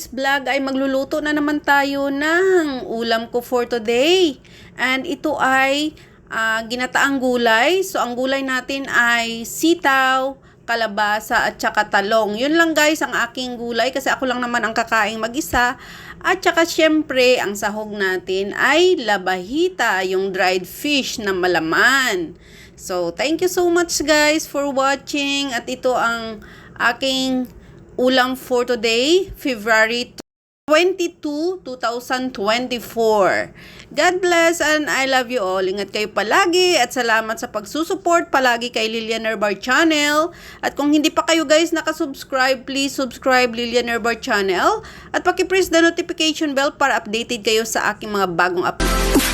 today's vlog ay magluluto na naman tayo ng ulam ko for today. And ito ay ginataang gulay. So ang gulay natin ay sitaw, kalabasa at saka talong. Yun lang guys ang aking gulay kasi ako lang naman ang kakaing mag-isa. At saka syempre ang sahog natin ay labahita, yung dried fish na malaman. So thank you so much guys for watching. At ito ang aking ulam for today, February 22, 2024. God bless and I love you all. Ingat kayo palagi at salamat sa pagsusupport palagi kay Lilian Herbar Channel. At kung hindi pa kayo guys nakasubscribe, please subscribe Lilian Herbar Channel. At paki-press the notification bell para updated kayo sa aking mga bagong upload.